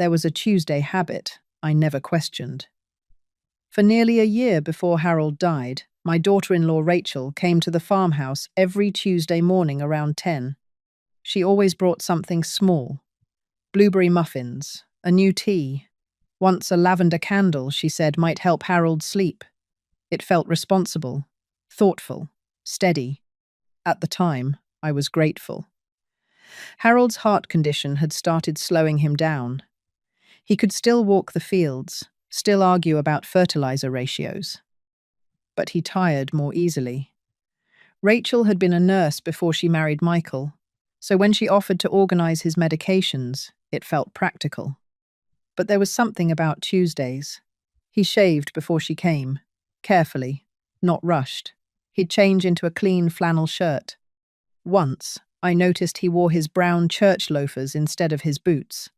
there was a Tuesday habit I never questioned. For nearly a year before Harold died, my daughter-in-law Rachel came to the farmhouse every Tuesday morning around 10. She always brought something small: blueberry muffins, a new tea, once a lavender candle she said might help Harold sleep. It felt responsible, thoughtful, steady. At the time, I was grateful. Harold's heart condition had started slowing him down. He could still walk the fields, still argue about fertilizer ratios. But he tired more easily. Rachel had been a nurse before she married Michael, so when she offered to organize his medications, it felt practical. But there was something about Tuesdays. He shaved before she came, carefully, not rushed. He'd change into a clean flannel shirt. Once, I noticed he wore his brown church loafers instead of his boots.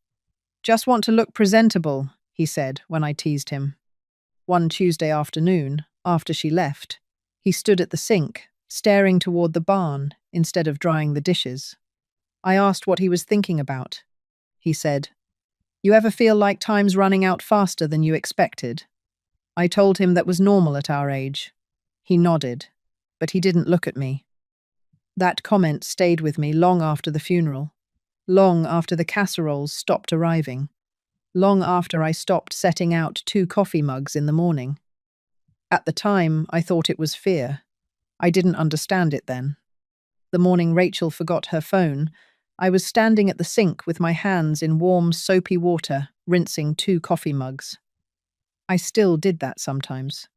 "Just want to look presentable," he said when I teased him. One Tuesday afternoon, after she left, he stood at the sink, staring toward the barn instead of drying the dishes. I asked what he was thinking about. He said, "You ever feel like time's running out faster than you expected?" I told him that was normal at our age. He nodded, but he didn't look at me. That comment stayed with me long after the funeral, long after the casseroles stopped arriving, long after I stopped setting out 2 coffee mugs in the morning. At the time, I thought it was fear. I didn't understand it then. The morning Rachel forgot her phone, I was standing at the sink with my hands in warm, soapy water, rinsing 2 coffee mugs. I still did that sometimes.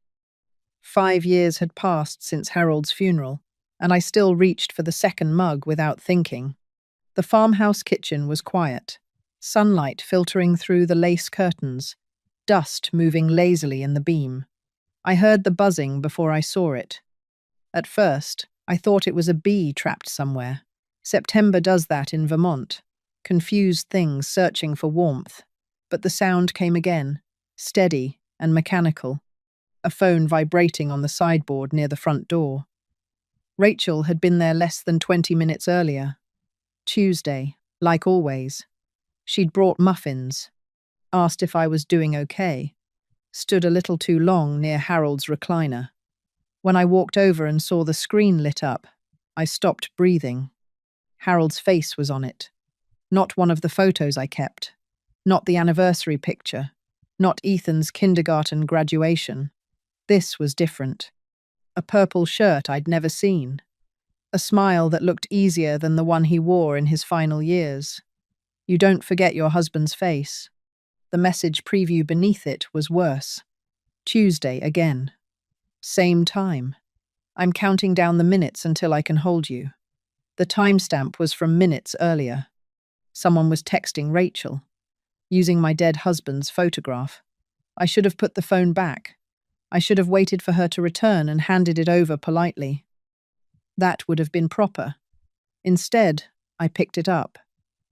5 years had passed since Harold's funeral, and I still reached for the second mug without thinking. The farmhouse kitchen was quiet, sunlight filtering through the lace curtains, dust moving lazily in the beam. I heard the buzzing before I saw it. At first, I thought it was a bee trapped somewhere. September does that in Vermont, confused things searching for warmth. But the sound came again, steady and mechanical, a phone vibrating on the sideboard near the front door. Rachel had been there less than 20 minutes earlier. Tuesday, like always. She'd brought muffins, asked if I was doing okay, stood a little too long near Harold's recliner. When I walked over and saw the screen lit up, I stopped breathing. Harold's face was on it. Not one of the photos I kept. Not the anniversary picture. Not Ethan's kindergarten graduation. This was different. A purple shirt I'd never seen. A smile that looked easier than the one he wore in his final years. "You don't forget your husband's face." The message preview beneath it was worse. Tuesday again. Same time. "I'm counting down the minutes until I can hold you." The timestamp was from minutes earlier. Someone was texting Rachel, using my dead husband's photograph. I should have put the phone back. I should have waited for her to return and handed it over politely. That would have been proper. Instead, I picked it up.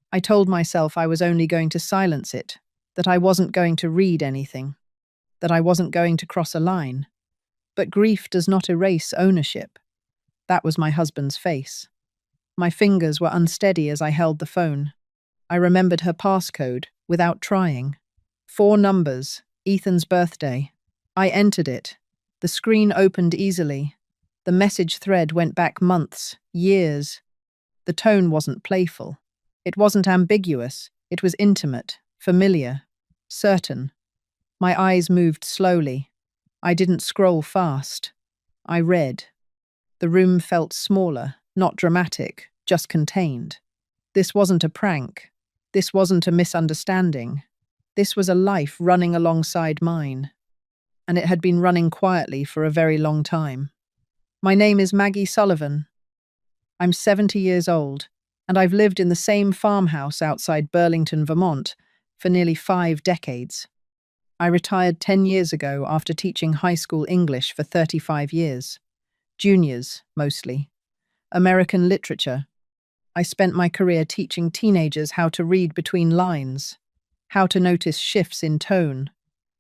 I told myself I was only going to silence it, that I wasn't going to read anything, that I wasn't going to cross a line. But grief does not erase ownership. That was my husband's face. My fingers were unsteady as I held the phone. I remembered her passcode without trying. 4 numbers, Ethan's birthday. I entered it. The screen opened easily. The message thread went back months, years. The tone wasn't playful. It wasn't ambiguous. It was intimate, familiar, certain. My eyes moved slowly. I didn't scroll fast. I read. The room felt smaller, not dramatic, just contained. This wasn't a prank. This wasn't a misunderstanding. This was a life running alongside mine. And it had been running quietly for a very long time. My name is Maggie Sullivan. I'm 70 years old, and I've lived in the same farmhouse outside Burlington, Vermont, for nearly 5 decades. I retired 10 years ago after teaching high school English for 35 years. Juniors, mostly. American literature. I spent my career teaching teenagers how to read between lines, how to notice shifts in tone,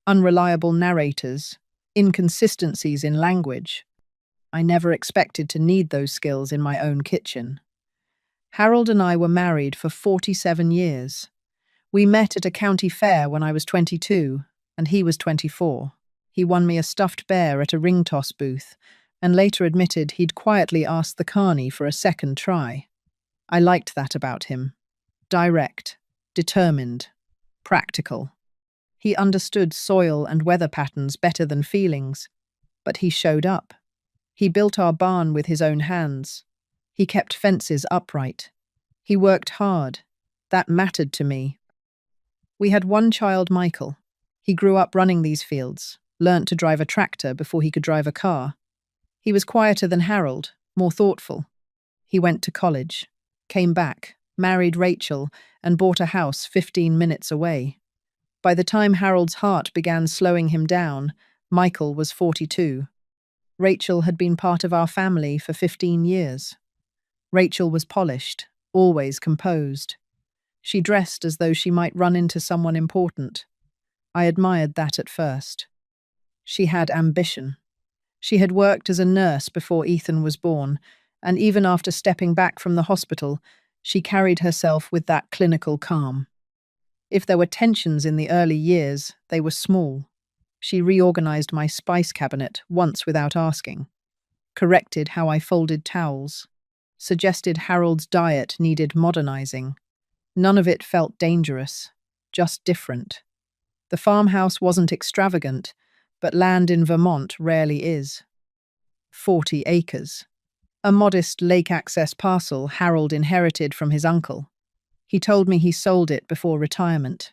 unreliable narrators, inconsistencies in language. I never expected to need those skills in my own kitchen. Harold and I were married for 47 years. We met at a county fair when I was 22, and he was 24. He won me a stuffed bear at a ring toss booth, and later admitted he'd quietly asked the carney for a second try. I liked that about him. Direct, determined, practical. He understood soil and weather patterns better than feelings, but he showed up. He built our barn with his own hands. He kept fences upright. He worked hard. That mattered to me. We had one child, Michael. He grew up running these fields, learnt to drive a tractor before he could drive a car. He was quieter than Harold, more thoughtful. He went to college, came back, married Rachel, and bought a house 15 minutes away. By the time Harold's heart began slowing him down, Michael was 42. Rachel had been part of our family for 15 years. Rachel was polished, always composed. She dressed as though she might run into someone important. I admired that at first. She had ambition. She had worked as a nurse before Ethan was born, and even after stepping back from the hospital, she carried herself with that clinical calm. If there were tensions in the early years, they were small. She reorganized my spice cabinet once without asking, corrected how I folded towels, suggested Harold's diet needed modernizing. None of it felt dangerous, just different. The farmhouse wasn't extravagant, but land in Vermont rarely is. 40 acres. A modest lake-access parcel Harold inherited from his uncle. He told me he sold it before retirement.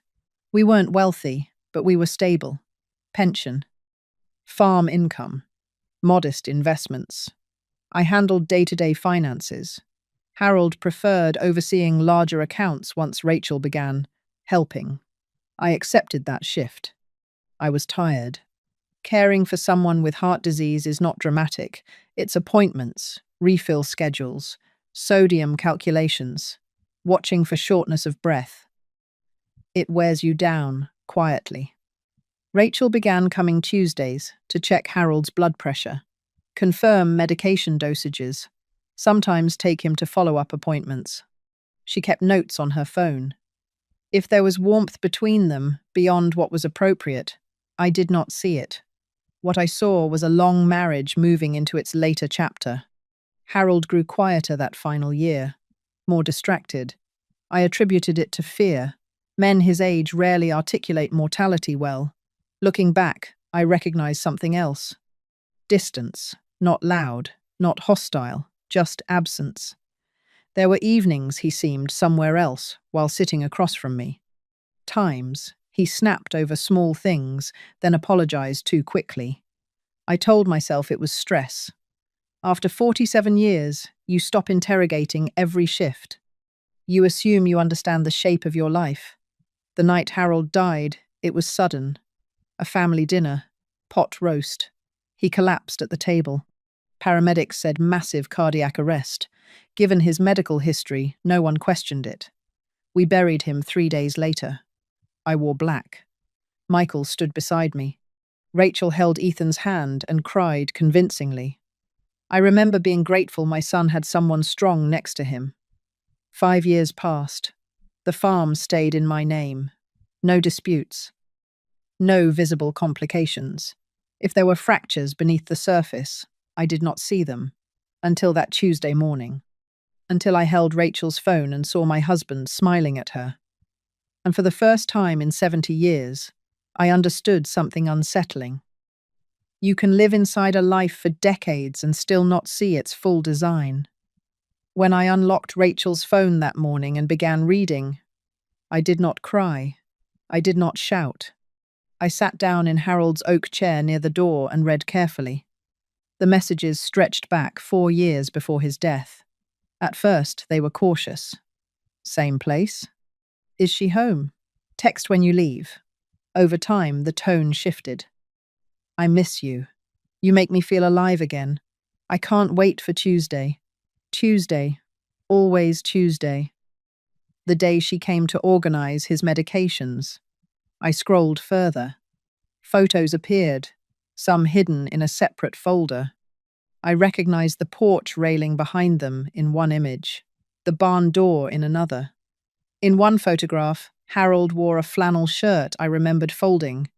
We weren't wealthy, but we were stable. Pension. Farm income. Modest investments. I handled day-to-day finances. Harold preferred overseeing larger accounts once Rachel began helping. I accepted that shift. I was tired. Caring for someone with heart disease is not dramatic. It's appointments, refill schedules, sodium calculations, watching for shortness of breath. It wears you down, quietly. Rachel began coming Tuesdays to check Harold's blood pressure, confirm medication dosages, sometimes take him to follow-up appointments. She kept notes on her phone. If there was warmth between them, beyond what was appropriate, I did not see it. What I saw was a long marriage moving into its later chapter. Harold grew quieter that final year, more distracted. I attributed it to fear. Men his age rarely articulate mortality well. Looking back, I recognized something else. Distance, not loud, not hostile, just absence. There were evenings he seemed somewhere else while sitting across from me. Times, he snapped over small things, then apologized too quickly. I told myself it was stress. After 47 years, you stop interrogating every shift. You assume you understand the shape of your life. The night Harold died, it was sudden. A family dinner, pot roast. He collapsed at the table. Paramedics said massive cardiac arrest. Given his medical history, no one questioned it. We buried him 3 days later. I wore black. Michael stood beside me. Rachel held Ethan's hand and cried convincingly. I remember being grateful my son had someone strong next to him. 5 years passed. The farm stayed in my name. No disputes. No visible complications. If there were fractures beneath the surface, I did not see them. Until that Tuesday morning. Until I held Rachel's phone and saw my husband smiling at her. And for the first time in 70 years, I understood something unsettling. You can live inside a life for decades and still not see its full design. When I unlocked Rachel's phone that morning and began reading, I did not cry. I did not shout. I sat down in Harold's oak chair near the door and read carefully. The messages stretched back 4 years before his death. At first, they were cautious. Same place? Is she home? Text when you leave. Over time, the tone shifted. I miss you. You make me feel alive again. I can't wait for Tuesday. Tuesday. Always Tuesday. The day she came to organize his medications. I scrolled further. Photos appeared, some hidden in a separate folder. I recognized the porch railing behind them in one image, the barn door in another. In one photograph, Harold wore a flannel shirt I remembered folding.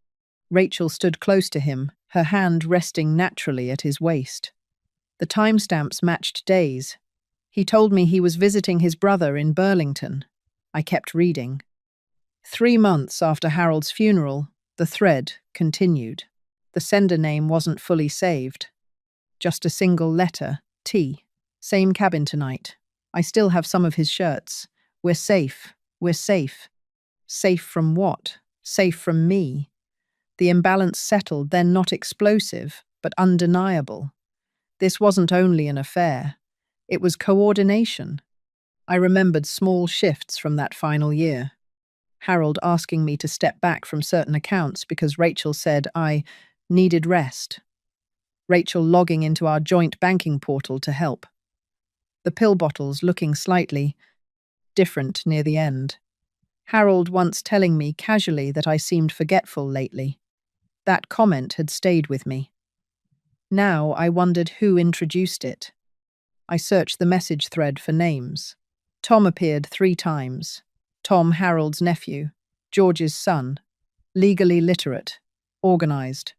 Rachel stood close to him, her hand resting naturally at his waist. The timestamps matched days. He told me he was visiting his brother in Burlington. I kept reading. 3 months after Harold's funeral, the thread continued. The sender name wasn't fully saved. Just a single letter, T. Same cabin tonight. I still have some of his shirts. We're safe. We're safe. Safe from what? Safe from me. The imbalance settled, then not explosive, but undeniable. This wasn't only an affair. It was coordination. I remembered small shifts from that final year. Harold asking me to step back from certain accounts because Rachel said I needed rest. Rachel logging into our joint banking portal to help. The pill bottles looking slightly different near the end. Harold once telling me casually that I seemed forgetful lately. That comment had stayed with me. Now I wondered who introduced it. I searched the message thread for names. Tom appeared 3 times. Tom, Harold's nephew, George's son, legally literate, organized.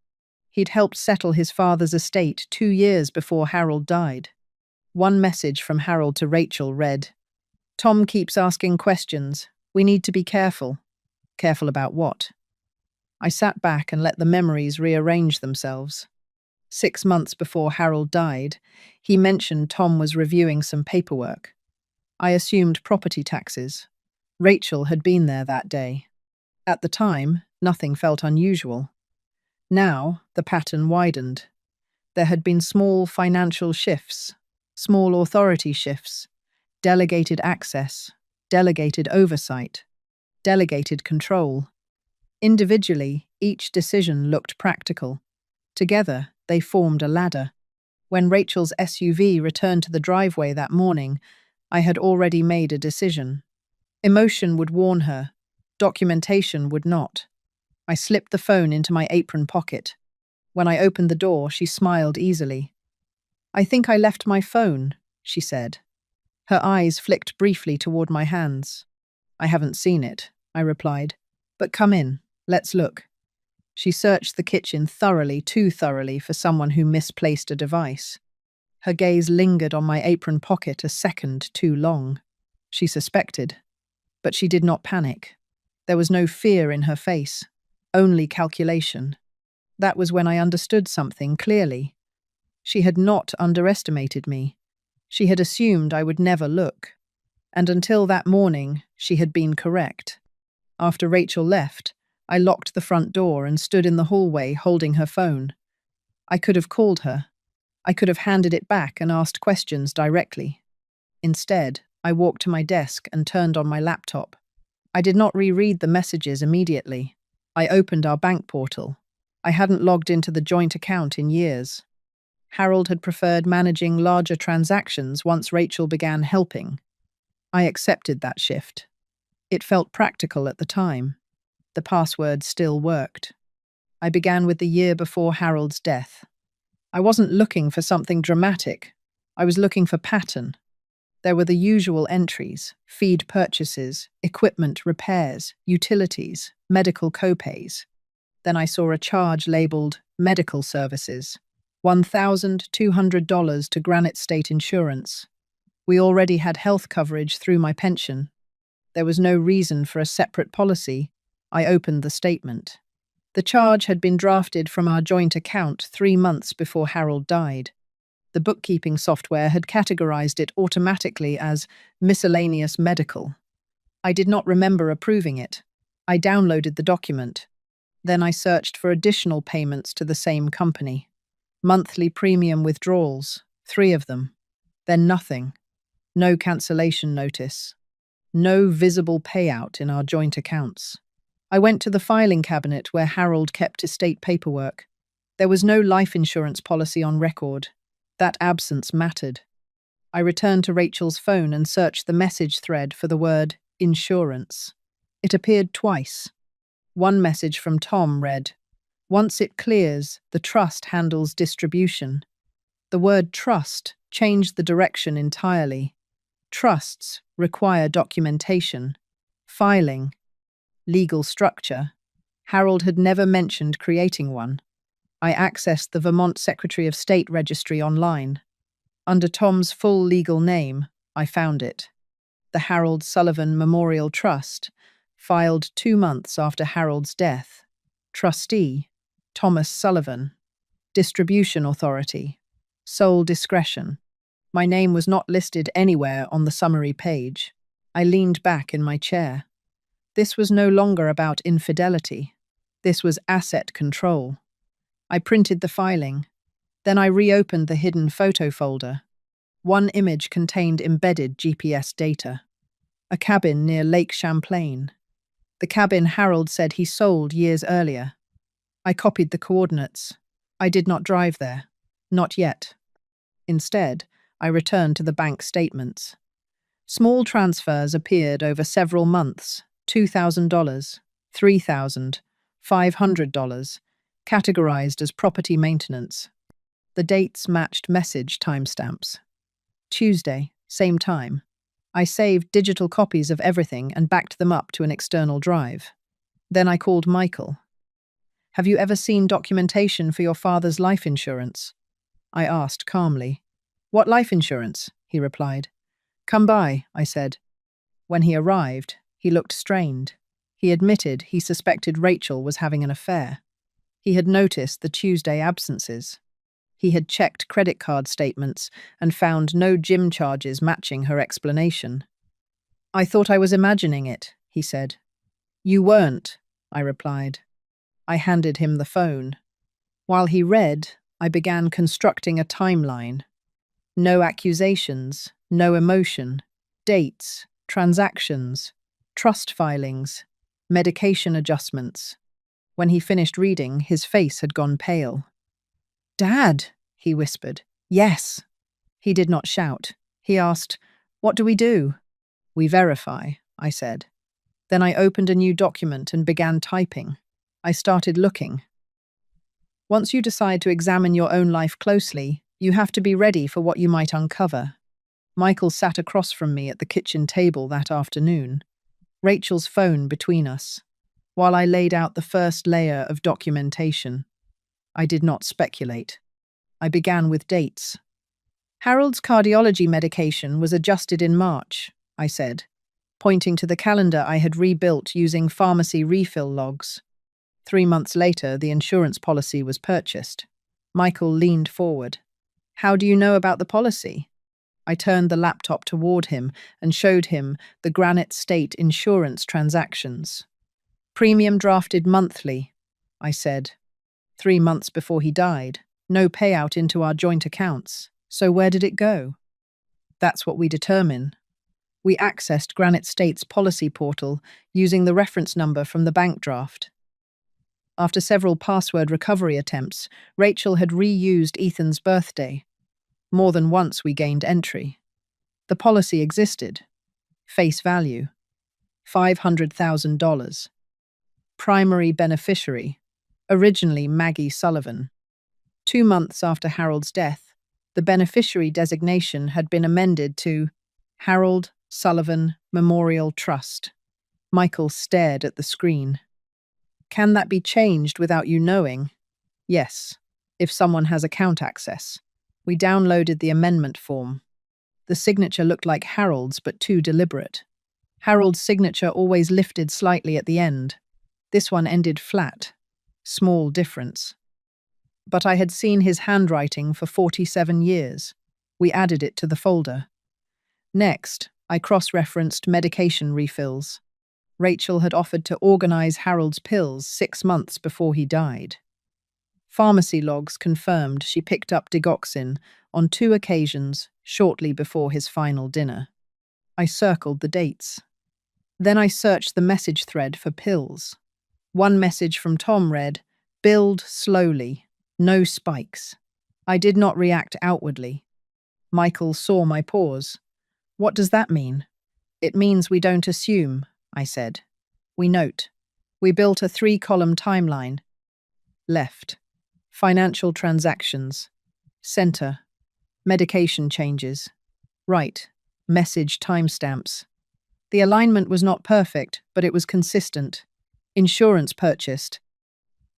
He'd helped settle his father's estate 2 years before Harold died. One message from Harold to Rachel read, "Tom keeps asking questions. We need to be careful." Careful about what? I sat back and let the memories rearrange themselves. 6 months before Harold died, he mentioned Tom was reviewing some paperwork. I assumed property taxes. Rachel had been there that day. At the time, nothing felt unusual. Now, the pattern widened. There had been small financial shifts, small authority shifts, delegated access, delegated oversight, delegated control. Individually, each decision looked practical. Together, they formed a ladder. When Rachel's SUV returned to the driveway that morning, I had already made a decision. Emotion would warn her. Documentation would not. I slipped the phone into my apron pocket. When I opened the door, she smiled easily. "I think I left my phone," she said. Her eyes flicked briefly toward my hands. "I haven't seen it," I replied. "But come in. Let's look." She searched the kitchen thoroughly, too thoroughly for someone who misplaced a device. Her gaze lingered on my apron pocket a second too long. She suspected. But she did not panic. There was no fear in her face, only calculation. That was when I understood something clearly. She had not underestimated me. She had assumed I would never look. And until that morning, she had been correct. After Rachel left, I locked the front door and stood in the hallway holding her phone. I could have called her. I could have handed it back and asked questions directly. Instead, I walked to my desk and turned on my laptop. I did not reread the messages immediately. I opened our bank portal. I hadn't logged into the joint account in years. Harold had preferred managing larger transactions once Rachel began helping. I accepted that shift. It felt practical at the time. The password still worked. I began with the year before Harold's death. I wasn't looking for something dramatic. I was looking for pattern. There were the usual entries: feed purchases, equipment repairs, utilities, medical copays. Then I saw a charge labeled medical services, $1,200 to Granite State Insurance. We already had health coverage through my pension. There was no reason for a separate policy. I opened the statement. The charge had been drafted from our joint account 3 months before Harold died. The bookkeeping software had categorized it automatically as miscellaneous medical. I did not remember approving it. I downloaded the document. Then I searched for additional payments to the same company. Monthly premium withdrawals, 3 of them. Then nothing. No cancellation notice. No visible payout in our joint accounts. I went to the filing cabinet where Harold kept estate paperwork. There was no life insurance policy on record. That absence mattered. I returned to Rachel's phone and searched the message thread for the word insurance. It appeared twice. One message from Tom read, "Once it clears, the trust handles distribution." The word trust changed the direction entirely. Trusts require documentation, filing. legal structure. Harold had never mentioned creating one. I accessed the Vermont Secretary of State registry online. Under Tom's full legal name, I found it. The Harold Sullivan Memorial Trust, filed 2 months after Harold's death. Trustee, Thomas Sullivan. Distribution authority, sole discretion. My name was not listed anywhere on the summary page. I leaned back in my chair. This was no longer about infidelity. This was asset control. I printed the filing. Then I reopened the hidden photo folder. One image contained embedded GPS data. A cabin near Lake Champlain. The cabin Harold said he sold years earlier. I copied the coordinates. I did not drive there. Not yet. Instead, I returned to the bank statements. Small transfers appeared over several months: $2,000, $3,000, $500, categorized as property maintenance. The dates matched message timestamps. Tuesday, same time. I saved digital copies of everything and backed them up to an external drive. Then I called Michael. "Have you ever seen documentation for your father's life insurance?" I asked calmly. "What life insurance?" he replied. "Come by," I said. When he arrived, he looked strained. He admitted he suspected Rachel was having an affair. He had noticed the Tuesday absences. He had checked credit card statements and found no gym charges matching her explanation. "I thought I was imagining it," he said. "You weren't," I replied. I handed him the phone. While he read, I began constructing a timeline. No accusations, no emotion, dates, transactions, trust filings, medication adjustments. When he finished reading, his face had gone pale. "Dad," he whispered. "Yes." He did not shout. He asked, "What do we do?" "We verify," I said. Then I opened a new document and began typing. I started looking. Once you decide to examine your own life closely, you have to be ready for what you might uncover. Michael sat across from me at the kitchen table that afternoon, Rachel's phone between us, while I laid out the first layer of documentation. I did not speculate. I began with dates. "Harold's cardiology medication was adjusted in March," I said, pointing to the calendar I had rebuilt using pharmacy refill logs. 3 months later, the insurance policy was purchased. Michael leaned forward. "How do you know about the policy?" I turned the laptop toward him and showed him the Granite State insurance transactions. "Premium drafted monthly," I said. 3 months before he died. No payout into our joint accounts. So where did it go? That's what we determine. We accessed Granite State's policy portal using the reference number from the bank draft. After several password recovery attempts, Rachel had reused Ethan's birthday. More than once we gained entry. The policy existed. Face value: $500,000. Primary beneficiary: originally Maggie Sullivan. 2 months after Harold's death, the beneficiary designation had been amended to Harold Sullivan Memorial Trust. Michael stared at the screen. "Can that be changed without you knowing?" "Yes, if someone has account access." We downloaded the amendment form. The signature looked like Harold's, but too deliberate. Harold's signature always lifted slightly at the end. This one ended flat. Small difference. But I had seen his handwriting for 47 years. We added it to the folder. Next, I cross-referenced medication refills. Rachel had offered to organize Harold's pills 6 months before he died. Pharmacy logs confirmed she picked up digoxin on 2 occasions shortly before his final dinner. I circled the dates. Then I searched the message thread for pills. One message from Tom read, "Build slowly, no spikes." I did not react outwardly. Michael saw my pause. "What does that mean?" "It means we don't assume," I said. "We note." We built a 3-column timeline. Left: financial transactions. Center: medication changes. Right: message timestamps. The alignment was not perfect, but it was consistent. Insurance purchased.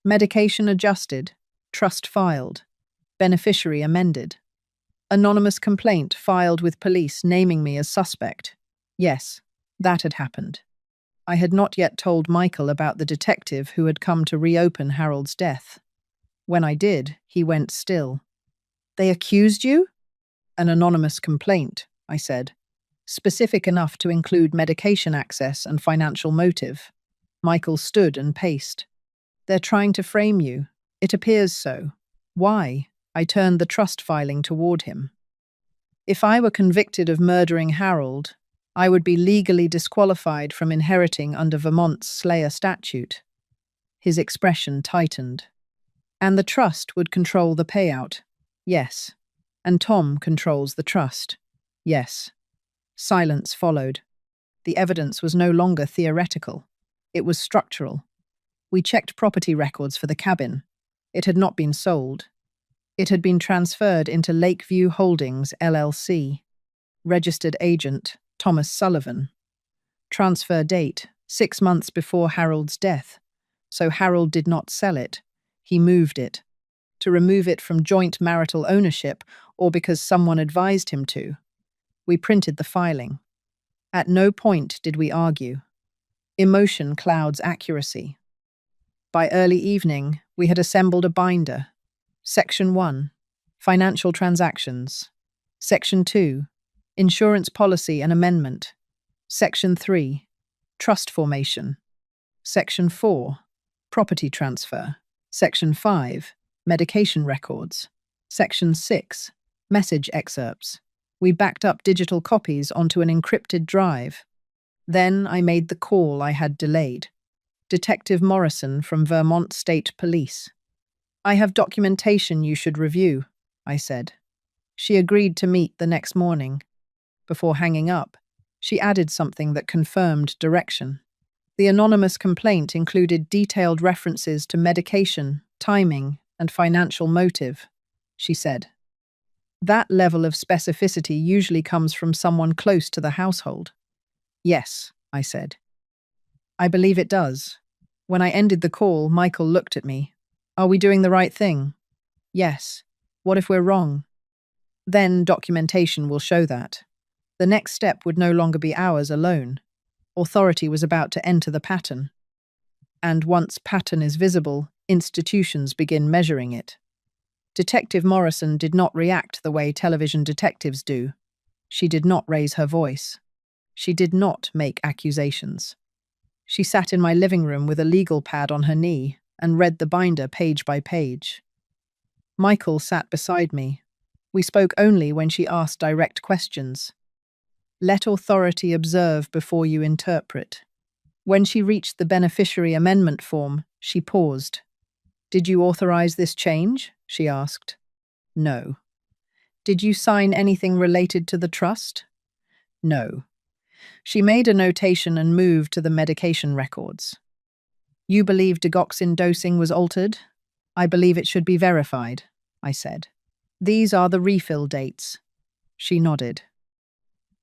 Medication adjusted. Trust filed. Beneficiary amended. Anonymous complaint filed with police naming me as suspect. Yes, that had happened. I had not yet told Michael about the detective who had come to reopen Harold's death. When I did, he went still. They accused you? An anonymous complaint, I said, specific enough to include medication access and financial motive. Michael stood and paced. They're trying to frame you. It appears so. Why? I turned the trust filing toward him. If I were convicted of murdering Harold, I would be legally disqualified from inheriting under Vermont's Slayer statute. His expression tightened. And the trust would control the payout. Yes. And Tom controls the trust. Yes. Silence followed. The evidence was no longer theoretical. It was structural. We checked property records for the cabin. It had not been sold. It had been transferred into Lakeview Holdings, LLC. Registered agent, Thomas Sullivan. Transfer date, 6 months before Harold's death. So Harold did not sell it. He moved it. To remove it from joint marital ownership or because someone advised him to. We printed the filing. At no point did we argue. Emotion clouds accuracy. By early evening, we had assembled a binder. Section 1, Financial Transactions. Section 2, Insurance Policy and Amendment. Section 3, Trust Formation. Section 4, Property Transfer. Section 5, Medication Records. Section 6, Message Excerpts. We backed up digital copies onto an encrypted drive. Then I made the call I had delayed. Detective Morrison from Vermont State Police. I have documentation you should review, I said. She agreed to meet the next morning. Before hanging up, she added something that confirmed direction. The anonymous complaint included detailed references to medication, timing, and financial motive, she said. That level of specificity usually comes from someone close to the household. Yes, I said. I believe it does. When I ended the call, Michael looked at me. Are we doing the right thing? Yes. What if we're wrong? Then documentation will show that. The next step would no longer be ours alone. Authority was about to enter the pattern. And once pattern is visible, institutions begin measuring it. Detective Morrison did not react the way television detectives do. She did not raise her voice. She did not make accusations. She sat in my living room with a legal pad on her knee and read the binder page by page. Michael sat beside me. We spoke only when she asked direct questions. Let authority observe before you interpret. When she reached the beneficiary amendment form, she paused. Did you authorize this change? She asked. No. Did you sign anything related to the trust? No. She made a notation and moved to the medication records. You believe digoxin dosing was altered? I believe it should be verified, I said. These are the refill dates. She nodded.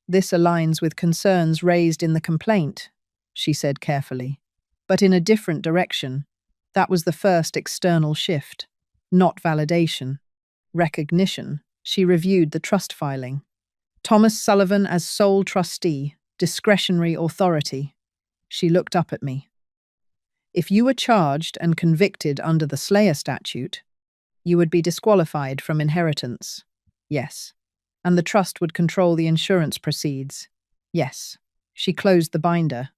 This aligns with concerns raised in the complaint, she said carefully. But in a different direction. That was the first external shift. Not validation. Recognition. She reviewed the trust filing. Thomas Sullivan as sole trustee. Discretionary authority. She looked up at me. If you were charged and convicted under the Slayer statute, you would be disqualified from inheritance. Yes. And the trust would control the insurance proceeds. Yes. She closed the binder.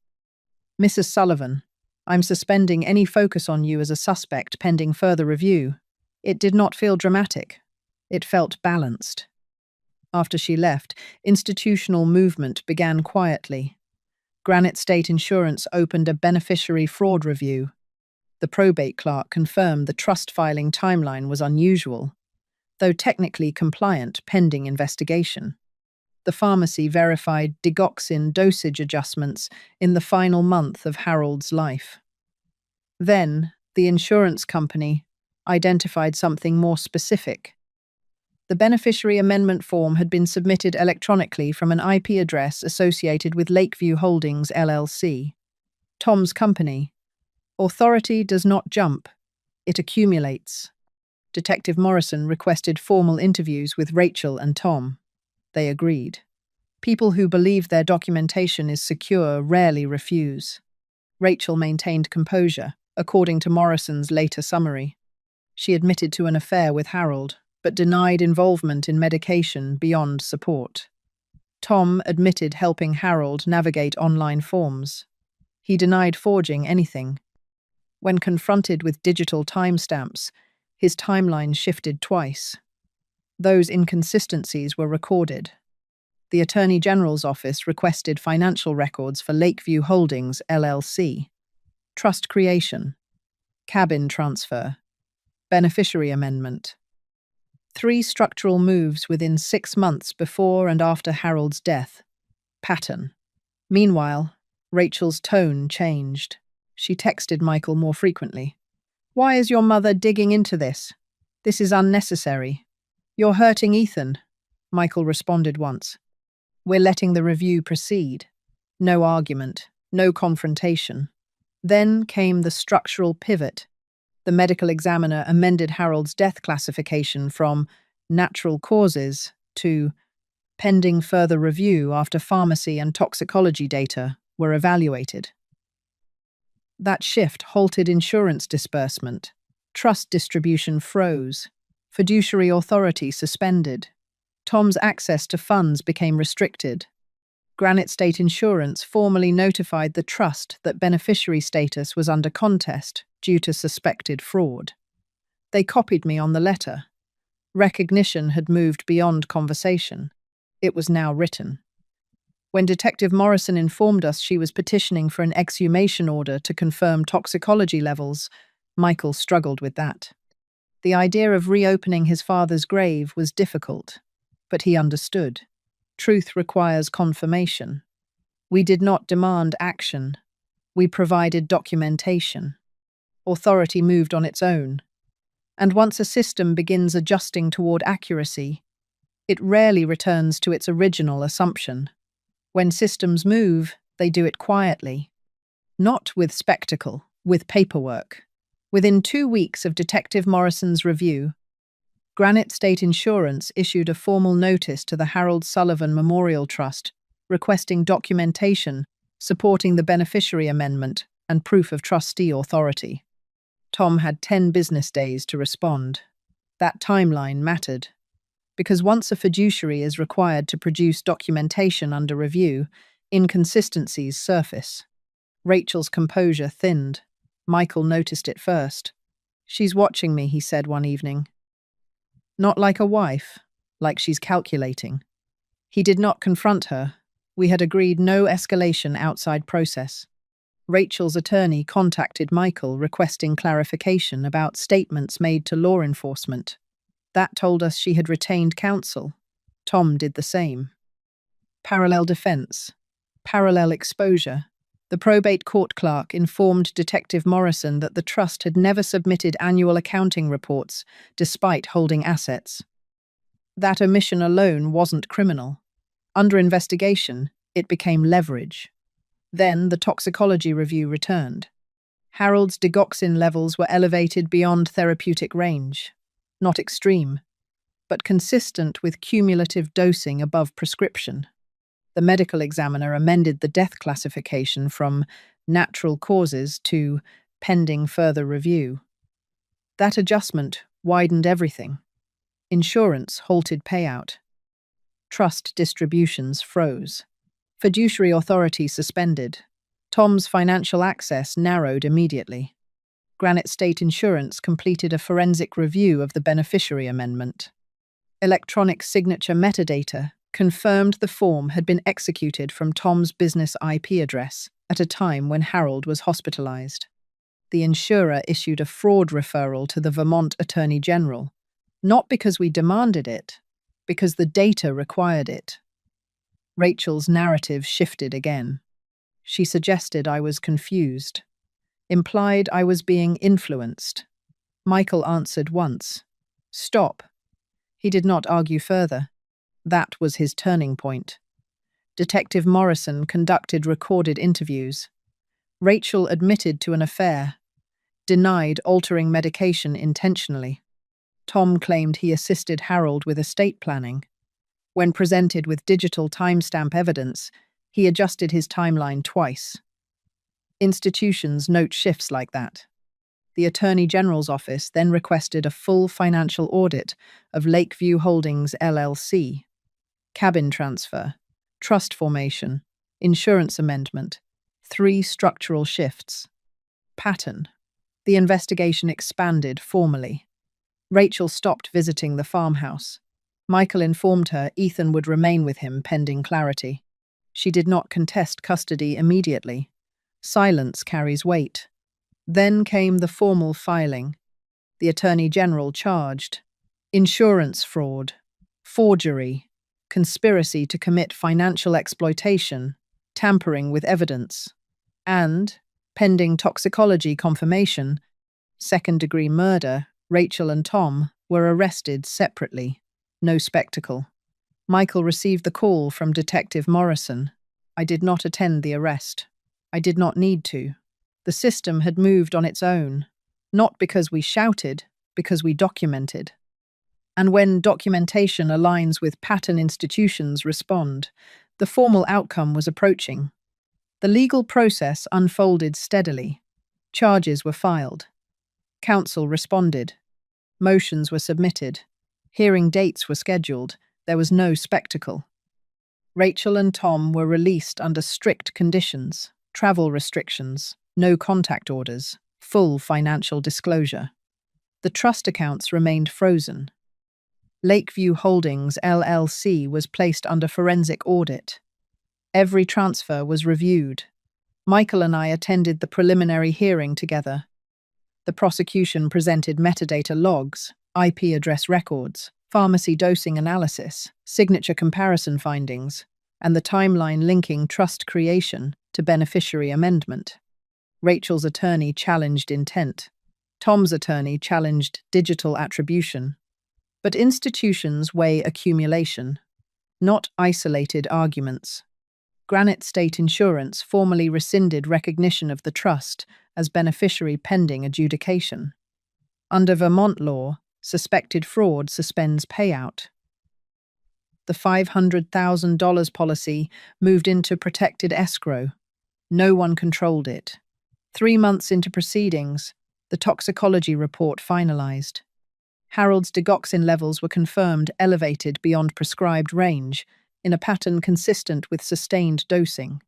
Mrs. Sullivan, I'm suspending any focus on you as a suspect pending further review. It did not feel dramatic. It felt balanced. After she left, institutional movement began quietly. Granite State Insurance opened a beneficiary fraud review. The probate clerk confirmed the trust filing timeline was unusual, though technically compliant pending investigation. The pharmacy verified digoxin dosage adjustments in the final month of Harold's life. Then, the insurance company identified something more specific. The beneficiary amendment form had been submitted electronically from an IP address associated with Lakeview Holdings, LLC, Tom's company. Authority does not jump, it accumulates. Detective Morrison requested formal interviews with Rachel and Tom. They agreed. People who believe their documentation is secure rarely refuse. Rachel maintained composure, according to Morrison's later summary. She admitted to an affair with Harold, but denied involvement in medication beyond support. Tom admitted helping Harold navigate online forms. He denied forging anything. When confronted with digital timestamps, his timeline shifted twice. Those inconsistencies were recorded. The Attorney General's office requested financial records for Lakeview Holdings, LLC. Trust creation, cabin transfer, beneficiary amendment. 3 structural moves within 6 months before and after Harold's death. Pattern. Meanwhile, Rachel's tone changed. She texted Michael more frequently. "Why is your mother digging into this? This is unnecessary. You're hurting Ethan," Michael responded once. "We're letting the review proceed." No argument, no confrontation. Then came the structural pivot. The medical examiner amended Harold's death classification from natural causes to pending further review after pharmacy and toxicology data were evaluated. That shift halted insurance disbursement. Trust distribution froze. Fiduciary authority suspended. Tom's access to funds became restricted. Granite State Insurance formally notified the trust that beneficiary status was under contest due to suspected fraud. They copied me on the letter. Recognition had moved beyond conversation. It was now written. When Detective Morrison informed us she was petitioning for an exhumation order to confirm toxicology levels, Michael struggled with that. The idea of reopening his father's grave was difficult, but he understood. Truth requires confirmation. We did not demand action. We provided documentation. Authority moved on its own. And once a system begins adjusting toward accuracy, it rarely returns to its original assumption. When systems move, they do it quietly. Not with spectacle, with paperwork. Within 2 weeks of Detective Morrison's review, Granite State Insurance issued a formal notice to the Harold Sullivan Memorial Trust requesting documentation supporting the beneficiary amendment and proof of trustee authority. Tom had 10 business days to respond. That timeline mattered, because once a fiduciary is required to produce documentation under review, inconsistencies surface. Rachel's composure thinned. Michael noticed it first. "She's watching me," he said one evening. "Not like a wife, like she's calculating." He did not confront her. We had agreed no escalation outside process. Rachel's attorney contacted Michael requesting clarification about statements made to law enforcement. That told us she had retained counsel. Tom did the same. Parallel defense. Parallel exposure. The probate court clerk informed Detective Morrison that the trust had never submitted annual accounting reports, despite holding assets. That omission alone wasn't criminal. Under investigation, it became leverage. Then the toxicology review returned. Harold's digoxin levels were elevated beyond therapeutic range. Not extreme, but consistent with cumulative dosing above prescription. The medical examiner amended the death classification from natural causes to pending further review. That adjustment widened everything. Insurance halted payout. Trust distributions froze. Fiduciary authority suspended. Tom's financial access narrowed immediately. Granite State Insurance completed a forensic review of the beneficiary amendment. Electronic signature metadata confirmed the form had been executed from Tom's business IP address at a time when Harold was hospitalized. The insurer issued a fraud referral to the Vermont Attorney General, not because we demanded it, because the data required it. Rachel's narrative shifted again. She suggested I was confused, implied I was being influenced. Michael answered once. "Stop." He did not argue further. That was his turning point. Detective Morrison conducted recorded interviews. Rachel admitted to an affair, denied altering medication intentionally. Tom claimed he assisted Harold with estate planning. When presented with digital timestamp evidence, he adjusted his timeline twice. Institutions note shifts like that. The Attorney General's office then requested a full financial audit of Lakeview Holdings LLC. Cabin transfer, trust formation, insurance amendment, 3 structural shifts. Pattern. The investigation expanded formally. Rachel stopped visiting the farmhouse. Michael informed her Ethan would remain with him pending clarity. She did not contest custody immediately. Silence carries weight. Then came the formal filing. The Attorney General charged insurance fraud, forgery, conspiracy to commit financial exploitation, tampering with evidence, and, pending toxicology confirmation, second-degree murder. Rachel and Tom were arrested separately. No spectacle. Michael received the call from Detective Morrison. I did not attend the arrest. I did not need to. The system had moved on its own, not because we shouted, because we documented. And when documentation aligns with pattern, institutions respond. The formal outcome was approaching. The legal process unfolded steadily. Charges were filed. Counsel responded. Motions were submitted. Hearing dates were scheduled. There was no spectacle. Rachel and Tom were released under strict conditions, travel restrictions, no contact orders, full financial disclosure. The trust accounts remained frozen. Lakeview Holdings LLC was placed under forensic audit. Every transfer was reviewed. Michael and I attended the preliminary hearing together. The prosecution presented metadata logs, IP address records, pharmacy dosing analysis, signature comparison findings, and the timeline linking trust creation to beneficiary amendment. Rachel's attorney challenged intent. Tom's attorney challenged digital attribution. But institutions weigh accumulation, not isolated arguments. Granite State Insurance formally rescinded recognition of the trust as beneficiary pending adjudication. Under Vermont law, suspected fraud suspends payout. The $500,000 policy moved into protected escrow. No one controlled it. 3 months into proceedings, the toxicology report finalized. Harold's digoxin levels were confirmed elevated beyond prescribed range, in a pattern consistent with sustained dosing.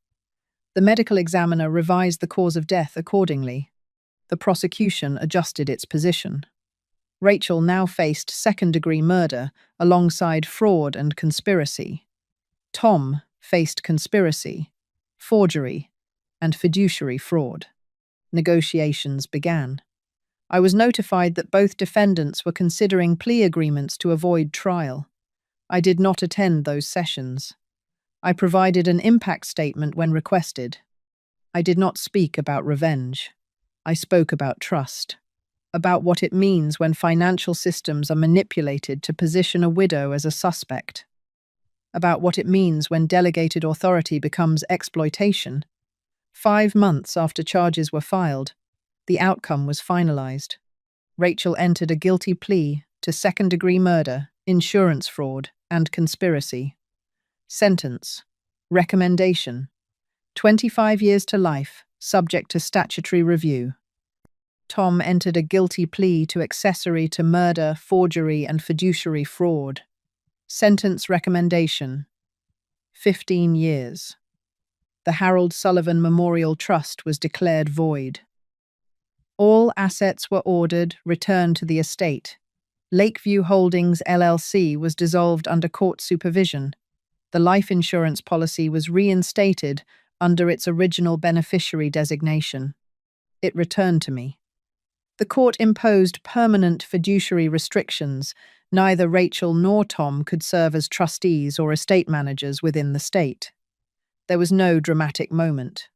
The medical examiner revised the cause of death accordingly. The prosecution adjusted its position. Rachel now faced second-degree murder alongside fraud and conspiracy. Tom faced conspiracy, forgery, and fiduciary fraud. Negotiations began. I was notified that both defendants were considering plea agreements to avoid trial. I did not attend those sessions. I provided an impact statement when requested. I did not speak about revenge. I spoke about trust, about what it means when financial systems are manipulated to position a widow as a suspect, about what it means when delegated authority becomes exploitation. 5 months after charges were filed, the outcome was finalized. Rachel entered a guilty plea to second-degree murder, insurance fraud, and conspiracy. Sentence. Recommendation. 25 years to life, subject to statutory review. Tom entered a guilty plea to accessory to murder, forgery, and fiduciary fraud. Sentence recommendation. 15 years. The Harold Sullivan Memorial Trust was declared void. All assets were ordered returned to the estate. Lakeview Holdings LLC was dissolved under court supervision. The life insurance policy was reinstated under its original beneficiary designation. It returned to me. The court imposed permanent fiduciary restrictions. Neither Rachel nor Tom could serve as trustees or estate managers within the state. There was no dramatic moment.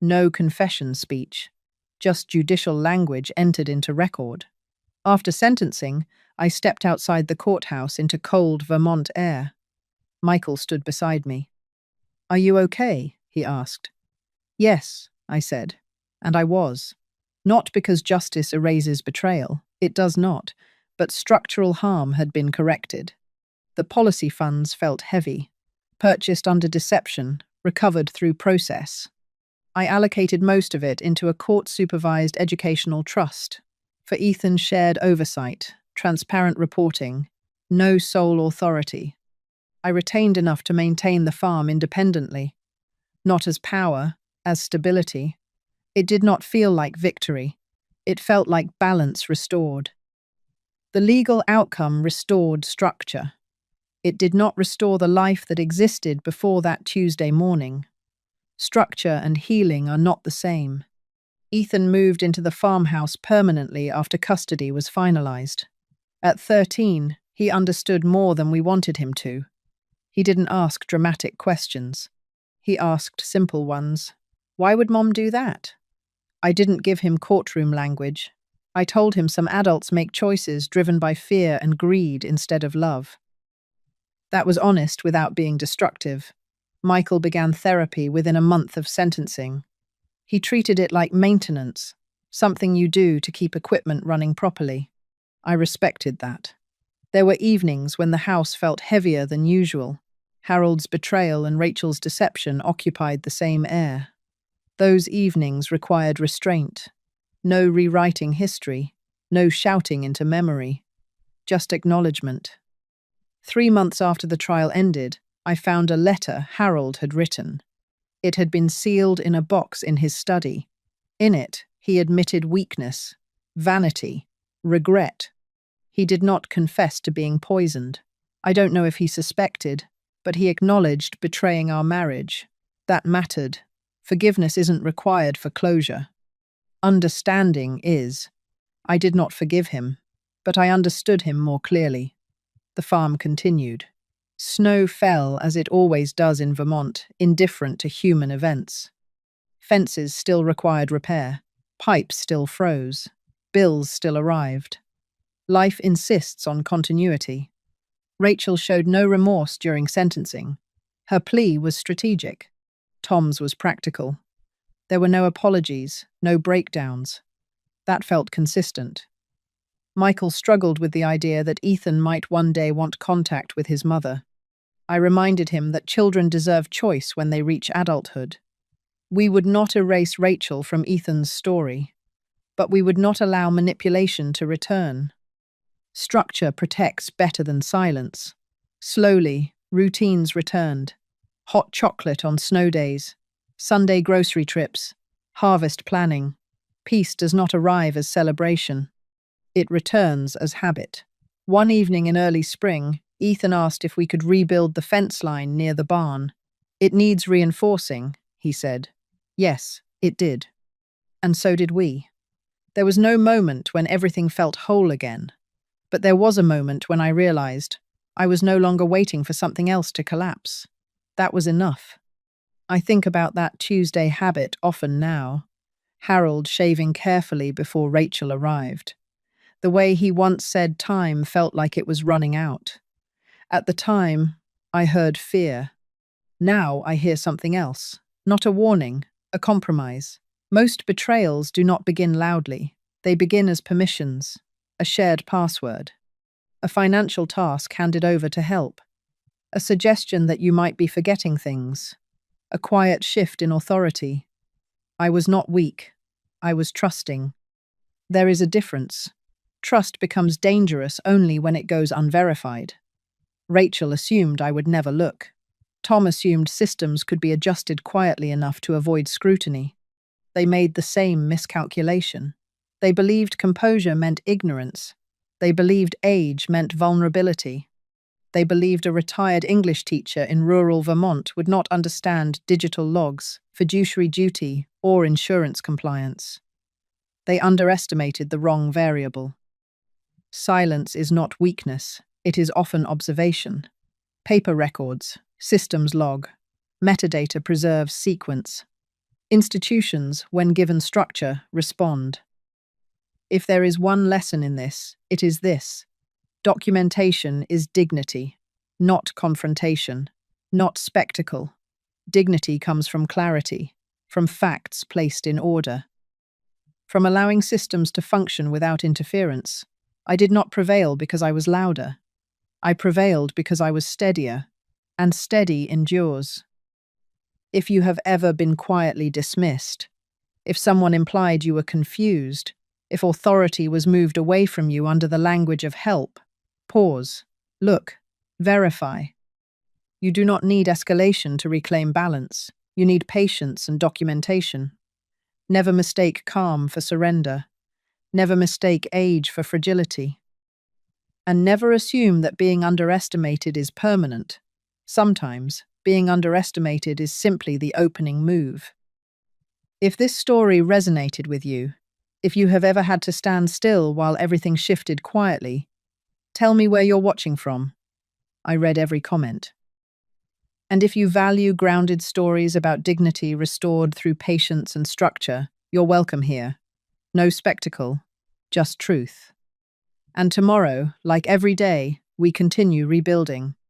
No confession speech. Just judicial language entered into record. After sentencing, I stepped outside the courthouse into cold Vermont air. Michael stood beside me. "Are you okay?" he asked. "Yes," I said, and I was. Not because justice erases betrayal, it does not, but structural harm had been corrected. The policy funds felt heavy, purchased under deception, recovered through process. I allocated most of it into a court-supervised educational trust for Ethan's shared oversight, transparent reporting, no sole authority. I retained enough to maintain the farm independently, not as power, as stability. It did not feel like victory. It felt like balance restored. The legal outcome restored structure. It did not restore the life that existed before that Tuesday morning. Structure and healing are not the same. Ethan moved into the farmhouse permanently after custody was finalized. At 13, he understood more than we wanted him to. He didn't ask dramatic questions. He asked simple ones. Why would Mom do that? I didn't give him courtroom language. I told him some adults make choices driven by fear and greed instead of love. That was honest without being destructive. Michael began therapy within a month of sentencing. He treated it like maintenance, something you do to keep equipment running properly. I respected that. There were evenings when the house felt heavier than usual. Harold's betrayal and Rachel's deception occupied the same air. Those evenings required restraint. No rewriting history, no shouting into memory, just acknowledgement. 3 months after the trial ended, I found a letter Harold had written. It had been sealed in a box in his study. In it, he admitted weakness, vanity, regret. He did not confess to being poisoned. I don't know if he suspected, but he acknowledged betraying our marriage. That mattered. Forgiveness isn't required for closure. Understanding is. I did not forgive him, but I understood him more clearly. The farm continued. Snow fell as it always does in Vermont, indifferent to human events. Fences still required repair. Pipes still froze. Bills still arrived. Life insists on continuity. Rachel showed no remorse during sentencing. Her plea was strategic. Tom's was practical. There were no apologies, no breakdowns. That felt consistent. Michael struggled with the idea that Ethan might one day want contact with his mother. I reminded him that children deserve choice when they reach adulthood. We would not erase Rachel from Ethan's story, but we would not allow manipulation to return. Structure protects better than silence. Slowly, routines returned. Hot chocolate on snow days, Sunday grocery trips, harvest planning. Peace does not arrive as celebration. It returns as habit. One evening in early spring, Ethan asked if we could rebuild the fence line near the barn. It needs reinforcing, he said. Yes, it did. And so did we. There was no moment when everything felt whole again. But there was a moment when I realized I was no longer waiting for something else to collapse. That was enough. I think about that Tuesday habit often now. Harold shaving carefully before Rachel arrived. The way he once said time felt like it was running out. At the time, I heard fear. Now I hear something else. Not a warning, a compromise. Most betrayals do not begin loudly. They begin as permissions, a shared password, a financial task handed over to help, a suggestion that you might be forgetting things, a quiet shift in authority. I was not weak. I was trusting. There is a difference. Trust becomes dangerous only when it goes unverified. Rachel assumed I would never look. Tom assumed systems could be adjusted quietly enough to avoid scrutiny. They made the same miscalculation. They believed composure meant ignorance. They believed age meant vulnerability. They believed a retired English teacher in rural Vermont would not understand digital logs, fiduciary duty, or insurance compliance. They underestimated the wrong variable. Silence is not weakness, it is often observation. Paper records, systems log, metadata preserves sequence. Institutions, when given structure, respond. If there is one lesson in this, it is this. Documentation is dignity, not confrontation, not spectacle. Dignity comes from clarity, from facts placed in order. from allowing systems to function without interference. I did not prevail because I was louder. I prevailed because I was steadier, and steady endures. If you have ever been quietly dismissed, if someone implied you were confused, if authority was moved away from you under the language of help, pause, look, verify. You do not need escalation to reclaim balance. You need patience and documentation. Never mistake calm for surrender. Never mistake age for fragility. And never assume that being underestimated is permanent. Sometimes, being underestimated is simply the opening move. If this story resonated with you, if you have ever had to stand still while everything shifted quietly, tell me where you're watching from. I read every comment. And if you value grounded stories about dignity restored through patience and structure, you're welcome here. No spectacle, just truth. And tomorrow, like every day, we continue rebuilding.